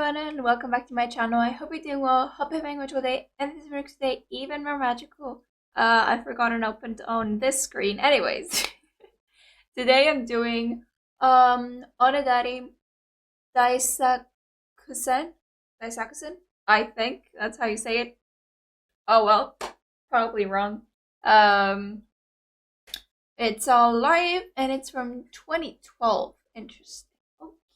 everyone and welcome back to my channel. I hope you're doing well. Hope you're having a wonderful day and this makes today even more magical. I forgot and opened on this screen. Anyways, today I'm doing Onedari Daisakusen. Daisakusen? I think that's how you say it. Oh well, probably wrong. It's all live and it's from 2012. Interesting.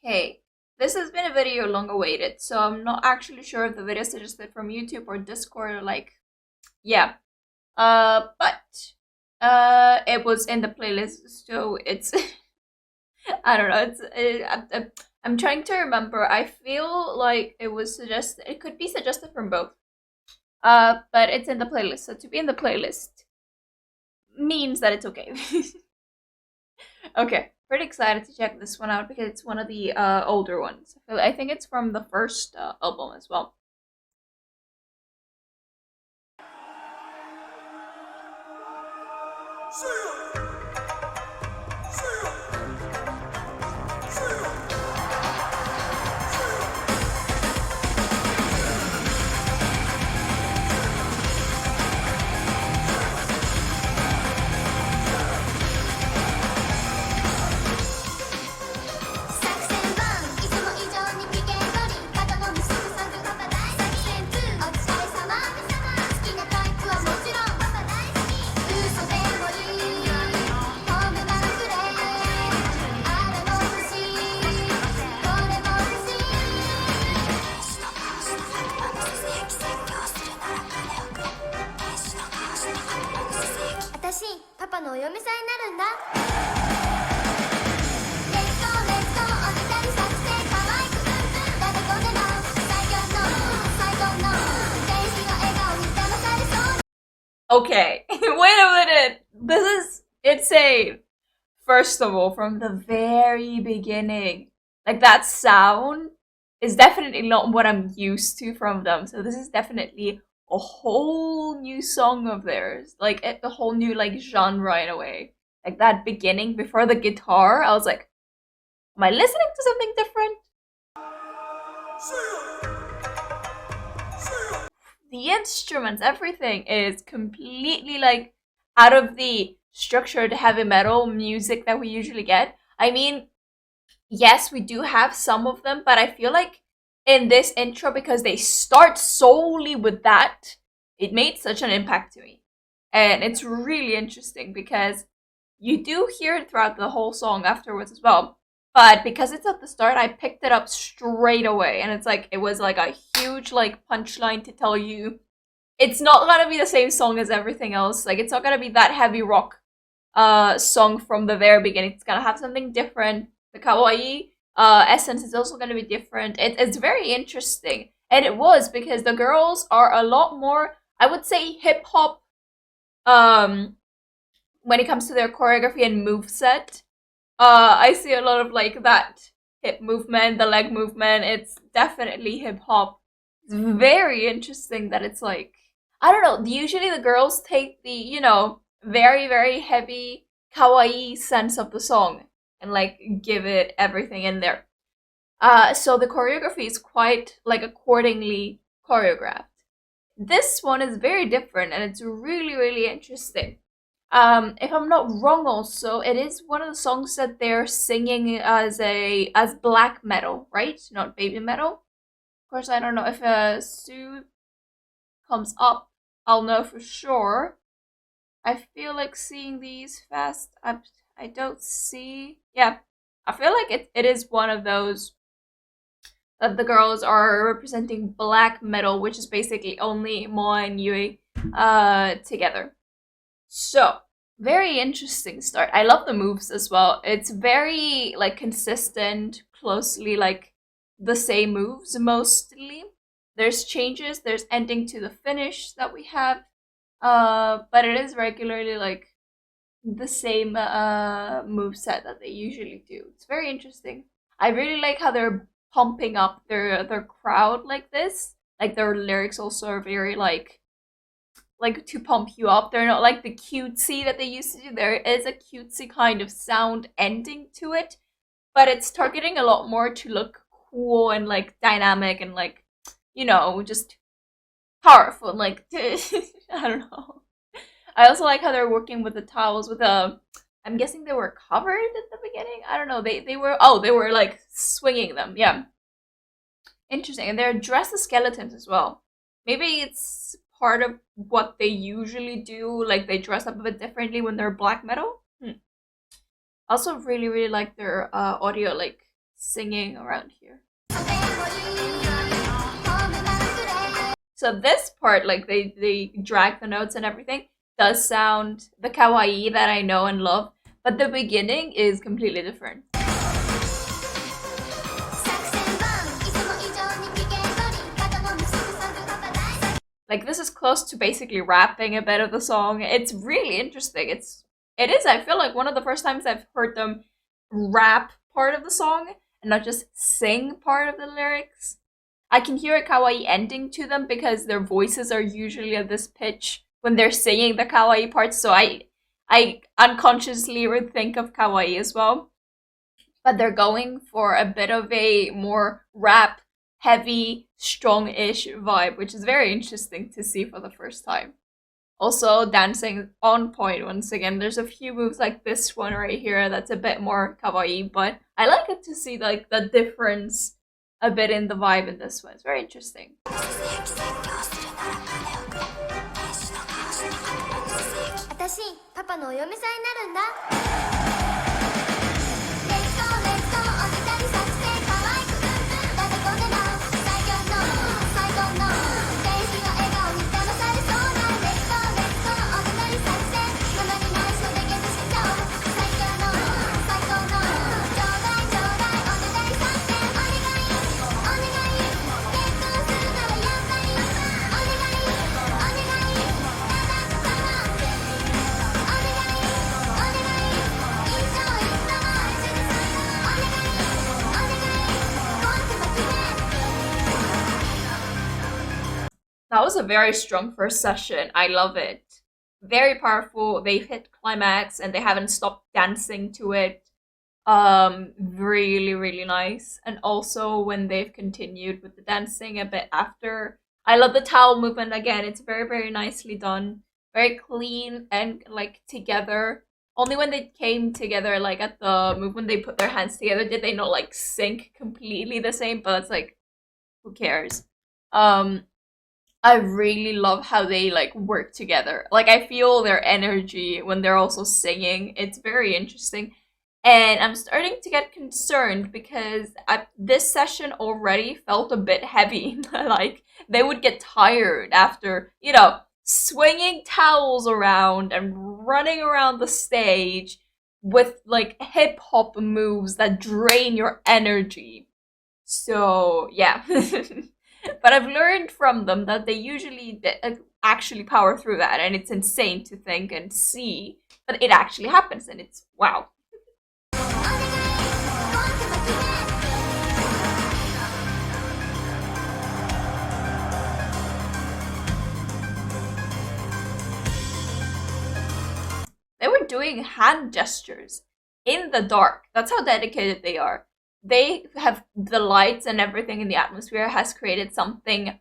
Okay. This has been a video long awaited, so I'm not actually sure if the video is suggested from YouTube or Discord or yeah. But it was in the playlist, so it's I don't know. I'm trying to remember. I feel like it was suggested. It could be suggested from both. But it's in the playlist, so to be in the playlist means that it's okay. Okay. Pretty excited to check this one out because it's one of the older ones. I think it's from the first album as well. Okay, wait a minute. This is insane. First of all, from the very beginning, like that sound is definitely not what I'm used to from them. So this is definitely a whole new song of theirs, like a whole new like genre in a way. Like that beginning before the guitar, I was like, am I listening to something different? The instruments, everything is completely like out of the structured heavy metal music that we usually get. I mean, yes, we do have some of them, but I feel like in this intro, because they start solely with that, it made such an impact to me. And it's really interesting because you do hear it throughout the whole song afterwards as well. But because it's at the start, I picked it up straight away. And it's like, it was like a huge like punchline to tell you it's not gonna be the same song as everything else. Like, it's not gonna be that heavy rock song from the very beginning. It's gonna have something different. The kawaii essence is also gonna be different. It's very interesting. And it was because the girls are a lot more, I would say, hip-hop when it comes to their choreography and moveset. I see a lot of like that hip movement, the leg movement. It's definitely hip-hop. It's very interesting that it's like, I don't know, usually the girls take the, you know, very, very heavy kawaii sense of the song and like give it everything in there. So the choreography is quite like accordingly choreographed. This one is very different and it's really, really interesting. If I'm not wrong, also it is one of the songs that they're singing as black metal, right? Not baby metal. Of course, I don't know if Sue comes up, I'll know for sure. I feel like seeing these fast. I don't see. Yeah, I feel like it is one of those that the girls are representing black metal, which is basically only Moa and Yui together. So, very interesting start. I love the moves as well. It's very like consistent, closely like the same moves mostly. There's changes, there's ending to the finish that we have. But it is regularly like the same move set that they usually do. It's very interesting. I really like how they're pumping up their crowd like this. Like their lyrics also are very like to pump you up. They're not like the cutesy that they used to do. There is a cutesy kind of sound ending to it, but it's targeting a lot more to look cool and like dynamic and like, you know, just powerful and like I don't know. I also like how they're working with the towels with I'm guessing they were covered at the beginning. I don't know. They were like swinging them. Yeah. Interesting. And they're dressed as skeletons as well. Maybe it's part of what they usually do, like they dress up a bit differently when they're black metal. Also really really like their audio, like singing around here. So this part, like they drag the notes and everything, does sound the kawaii that I know and love, but the beginning is completely different. Like this is close to basically rapping a bit of the song. It's really interesting. It is, I feel like, one of the first times I've heard them rap part of the song and not just sing part of the lyrics. I can hear a kawaii ending to them because their voices are usually at this pitch when they're singing the kawaii parts, so I unconsciously would think of kawaii as well. But they're going for a bit of a more rap heavy, strong-ish vibe, which is very interesting to see for the first time. Also, dancing on point once again. There's a few moves like this one right here that's a bit more kawaii, but I like it to see like the difference a bit in the vibe in this one. It's very interesting. 私、パパのお嫁さんになるんだ。 That was a very strong first session. I love it. Very powerful. They've hit climax and they haven't stopped dancing to it. Really, really nice. And also when they've continued with the dancing a bit after. I love the towel movement again. It's very, very nicely done. Very clean and like together. Only when they came together, like at the move when they put their hands together, did they not like sync completely the same. But it's like, who cares? I really love how they like work together. Like I feel their energy when they're also singing. It's very interesting. And I'm starting to get concerned because this session already felt a bit heavy. Like they would get tired after, you know, swinging towels around and running around the stage with like hip hop moves that drain your energy. So, yeah. But I've learned from them that they usually actually power through that, and it's insane to think and see, but it actually happens, and it's wow. They were doing hand gestures in the dark. That's how dedicated they are. They have the lights and everything in the atmosphere has created something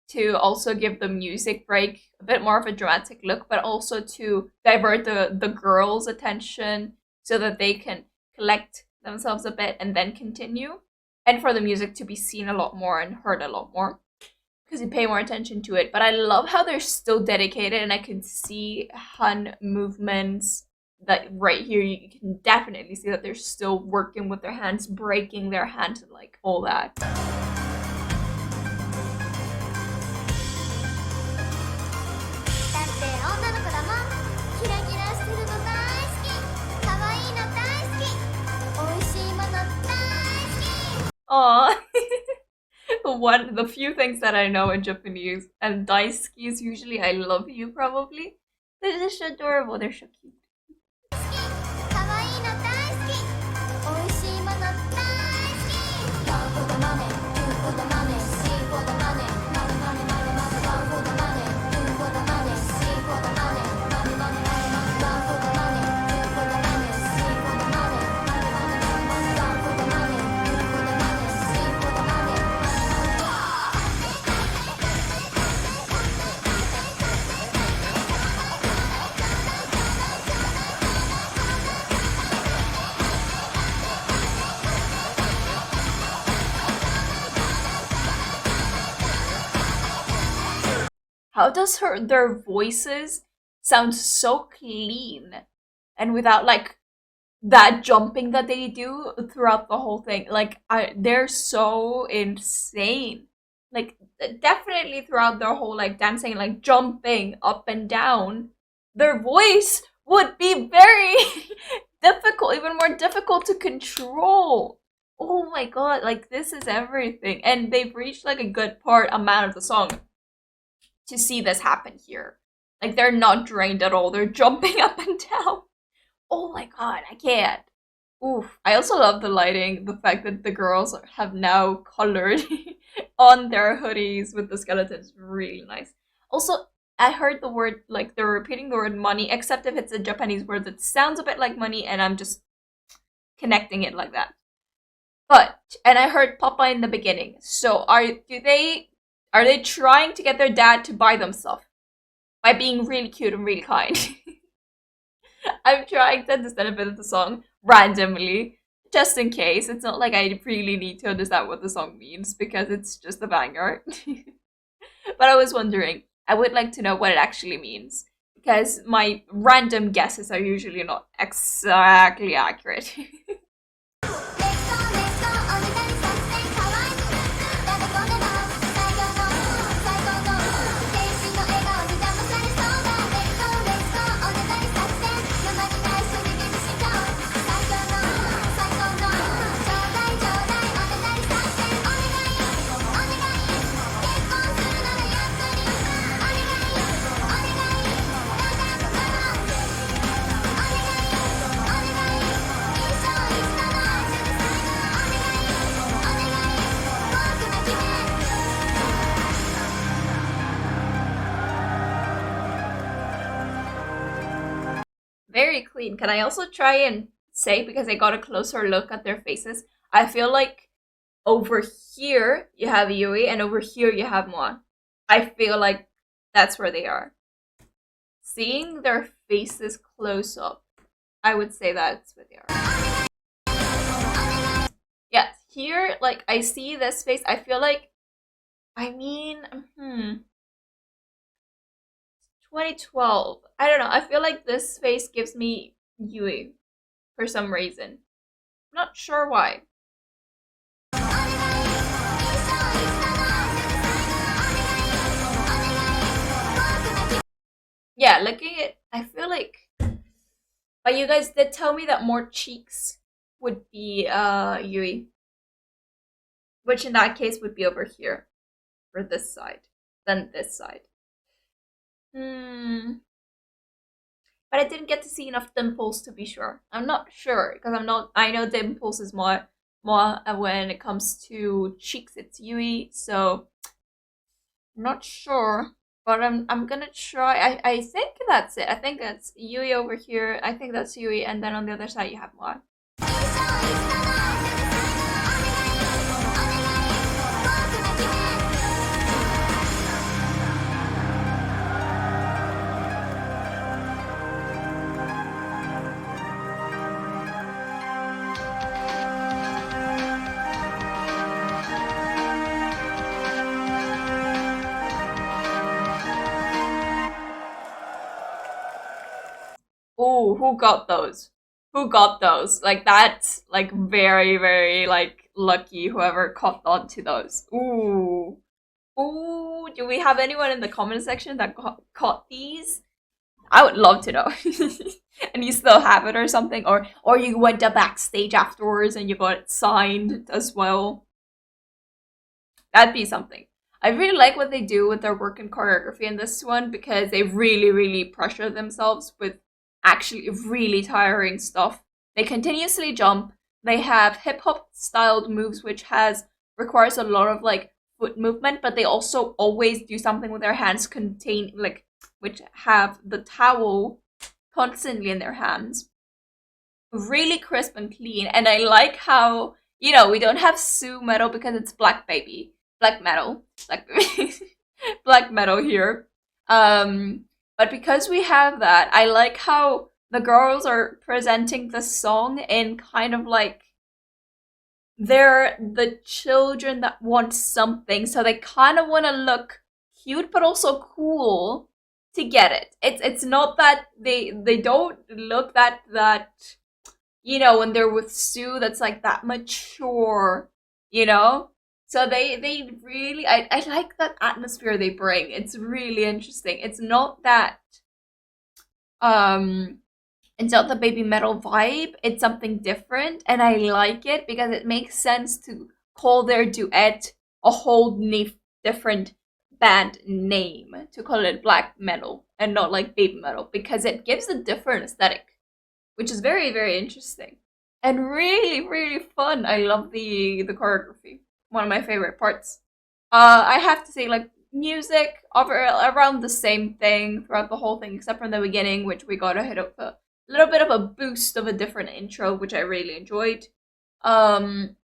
to also give the music break a bit more of a dramatic look, but also to divert the girls' attention so that they can collect themselves a bit and then continue. And for the music to be seen a lot more and heard a lot more because you pay more attention to it. But I love how they're still dedicated, and I can see hand movements that right here you can definitely see that they're still working with their hands, breaking their hands and like all that. Aww. The few things that I know in Japanese, and daisuki is usually I love you probably. They're just adorable, they're so cute. How does their voices sound so clean and without like that jumping that they do throughout the whole thing? Like they're so insane. Like definitely throughout their whole like dancing, like jumping up and down, their voice would be very difficult, even more difficult to control. Oh my god, like this is everything. And they've reached like a good part amount of the song to see this happen here. Like they're not drained at all. They're jumping up and down. Oh my god, I can't. Oof. I also love the lighting, the fact that the girls have now colored on their hoodies with the skeletons. Really nice. Also, I heard the word, like they're repeating the word money, except if it's a Japanese word that sounds a bit like money and I'm just connecting it like that. But, and I heard Papa in the beginning. So are they trying to get their dad to buy them stuff by being really cute and really kind? I'm trying to understand a bit of the song randomly, just in case. It's not like I really need to understand what the song means because it's just a banger. But I was wondering, I would like to know what it actually means because my random guesses are usually not exactly accurate. Very clean. Can I also try and say, because I got a closer look at their faces, I feel like over here you have Yui and over here you have Moa. I feel like that's where they are. Seeing their faces close up, I would say that's where they are. Yeah, here, like, I see this face, I feel like, I mean, 2012. I don't know, I feel like this face gives me Yui for some reason. I'm not sure why. Yeah, looking at, I feel like, but you guys did tell me that more cheeks would be Yui, which in that case would be over here for this side than this side. But I didn't get to see enough dimples to be sure. I'm not sure because I'm not. I know dimples is more when it comes to cheeks. It's Yui, so I'm not sure. But I'm gonna try. I think that's it. I think that's Yui over here. I think that's Yui, and then on the other side you have Moa. Ooh, who got those? Who got those? Like that's like very, very like lucky whoever caught on to those. Ooh. Ooh, do we have anyone in the comment section that caught these? I would love to know. And you still have it or something, or you went to backstage afterwards and you got it signed as well. That'd be something. I really like what they do with their work and choreography in this one because they really, really pressure themselves with actually really tiring stuff. They continuously jump. They have hip hop styled moves, which requires a lot of like foot movement, but they also always do something with their hands, which have the towel constantly in their hands. Really crisp and clean, and I like how we don't have Sue metal because it's black metal, black metal here. But because we have that, I like how the girls are presenting the song in kind of like they're the children that want something, so they kind of want to look cute but also cool to get it. It's not that they don't look that you know, when they're with Sue, that's like that mature, you know? So they really I like that atmosphere they bring. It's really interesting. Um it's not the baby metal vibe. It's something different, and I like it because it makes sense to call their duet a whole different band name, to call it black metal and not like baby metal, because it gives a different aesthetic, which is very, very interesting and really, really fun. I love the choreography. One of my favorite parts. I have to say, like, music over around the same thing throughout the whole thing, except from the beginning, which we got a hit of a little bit of a boost of a different intro, which I really enjoyed. Um,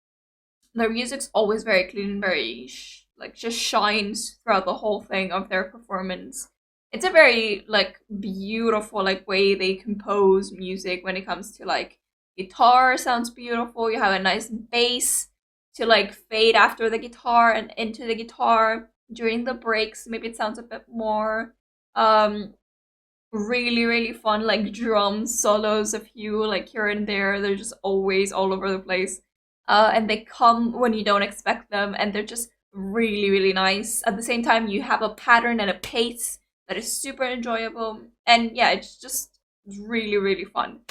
their music's always very clean, very like just shines throughout the whole thing of their performance. It's a very like beautiful like way they compose music when it comes to like guitar sounds beautiful. You have a nice bass to like fade after the guitar and into the guitar during the breaks. Maybe it sounds a bit more really really fun like drum solos, a few like here and there. They're just always all over the place, and they come when you don't expect them, and they're just really really nice. At the same time, you have a pattern and a pace that is super enjoyable, and yeah, it's just really really fun.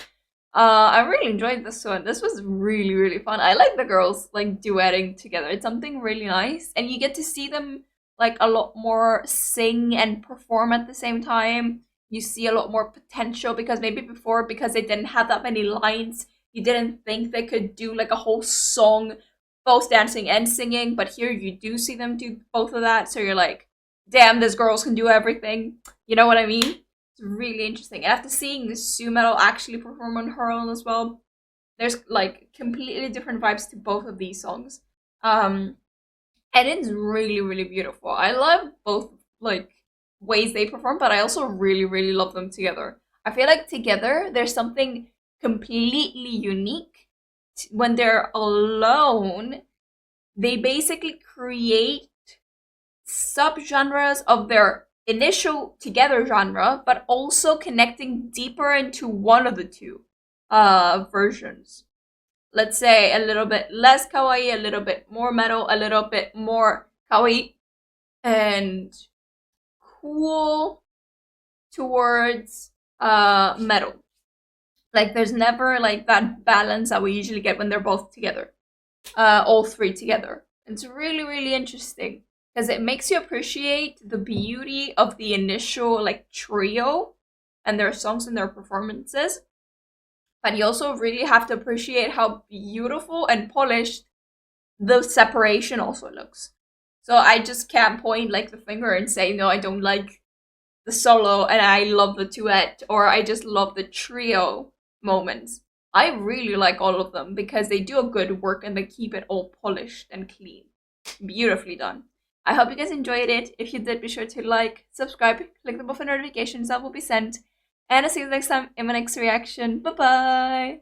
I really enjoyed this one. This was really really fun. I like the girls like duetting together. It's something really nice, and you get to see them like a lot more sing and perform at the same time. You see a lot more potential, because maybe before, because they didn't have that many lines, you didn't think they could do like a whole song both dancing and singing, but here you do see them do both of that, so you're like, damn, these girls can do everything. You know what I mean? It's really interesting. And after seeing Sue Metal actually perform on her own as well, there's like completely different vibes to both of these songs. And it's really, really beautiful. I love both like ways they perform, but I also really, really love them together. I feel like together there's something completely unique. When they're alone, they basically create subgenres of their initial together genre, but also connecting deeper into one of the two versions. Let's say a little bit less kawaii, a little bit more metal, a little bit more kawaii, and cool towards metal. Like there's never like that balance that we usually get when they're both together, all three together. It's really really interesting because it makes you appreciate the beauty of the initial like trio and their songs and their performances. But you also really have to appreciate how beautiful and polished the separation also looks. So I just can't point like the finger and say, no, I don't like the solo and I love the duet, or I just love the trio moments. I really like all of them because they do a good work and they keep it all polished and clean. Beautifully done. I hope you guys enjoyed it. If you did, be sure to like, subscribe, click the bell for notifications that will be sent. And I'll see you next time in my next reaction. Bye bye!